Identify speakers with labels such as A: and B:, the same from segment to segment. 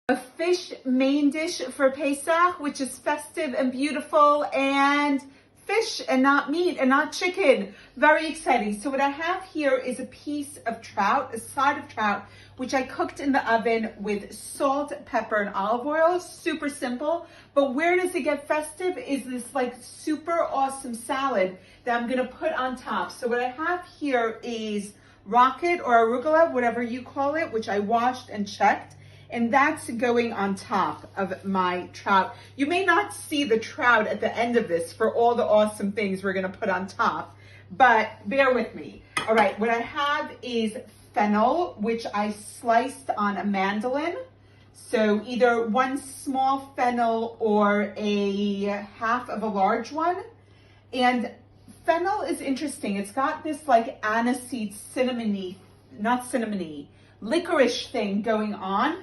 A: A fish main dish for Pesach, which is festive and beautiful, and fish and not meat and not chicken. Very exciting. So what I have here is a piece of trout, a side of trout, which I cooked in the oven with salt, pepper, and olive oil. Super simple. But where does it get festive is this like super awesome salad that I'm gonna put on top. So what I have here is rocket or arugula, whatever you call it, which I washed and checked. And that's going on top of my trout. You may not see the trout at the end of this for all the awesome things we're gonna put on top, but bear with me. All right, what I have is fennel, which I sliced on a mandoline. So either one small fennel or a half of a large one. And fennel is interesting. It's got this like aniseed cinnamony, not cinnamony, licorice thing going on,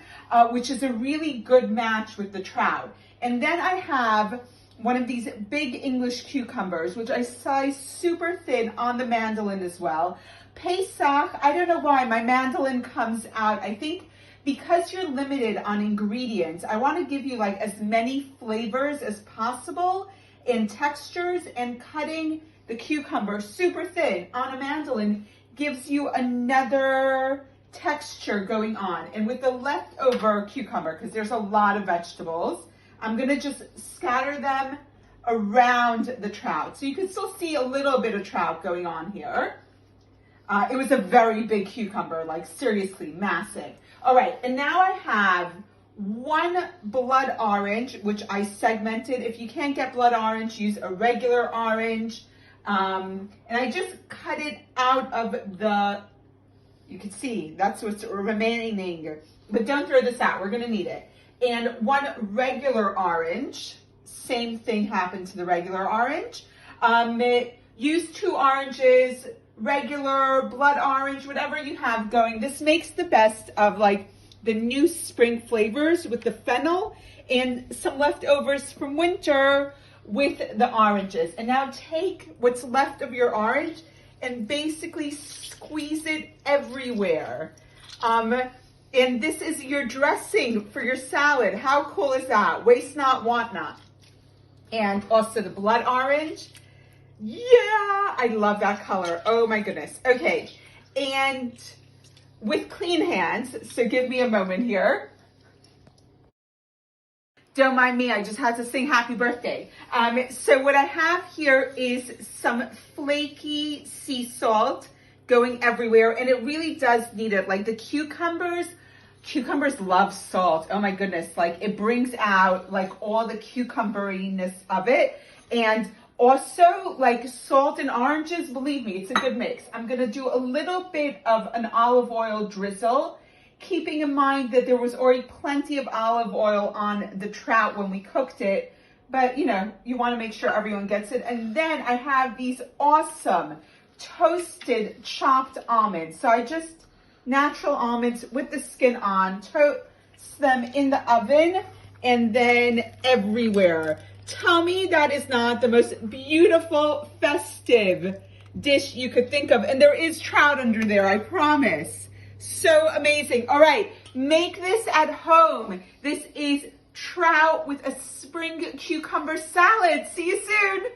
A: which is a really good match with the trout. And then I have one of these big English cucumbers, which I slice super thin on the mandoline as well. Pesach, I don't know why my mandoline comes out. I think because you're limited on ingredients, I want to give you like as many flavors as possible in textures, and cutting the cucumber super thin on a mandoline gives you another texture going on. And with the leftover cucumber, because there's a lot of vegetables, I'm gonna just scatter them around the trout. So you can still see a little bit of trout going on here. It was a very big cucumber, like seriously massive. All right, and now I have one blood orange, which I segmented. If you can't get blood orange, use a regular orange. And I just cut it out of the, you can see that's what's remaining, but don't throw this out, we're gonna need it. And one regular orange, same thing happened to the regular orange. Use 2 oranges, regular, blood orange, whatever you have going. This makes the best of like the new spring flavors with the fennel and some leftovers from winter with the oranges. And now take what's left of your orange and basically squeeze it everywhere. And this is your dressing for your salad. How cool is that? Waste not, want not. And also the blood orange. Yeah, I love that color. Oh my goodness. Okay, and with clean hands, so give me a moment here. Don't mind me, I just had to sing happy birthday. So what I have here is some flaky sea salt going everywhere, and it really does need it. Like the cucumbers love salt. Oh my goodness, like it brings out like all the cucumberiness of it. And also like salt and oranges, believe me, it's a good mix. I'm gonna do a little bit of an olive oil drizzle, keeping in mind that there was already plenty of olive oil on the trout when we cooked it, but you know, you wanna make sure everyone gets it. And then I have these awesome toasted chopped almonds. So I just, natural almonds with the skin on, toast them in the oven and then everywhere. Tell me that is not the most beautiful festive dish you could think of. And there is trout under there, I promise. So amazing. All right, make this at home. This is trout with a spring cucumber salad. See you soon.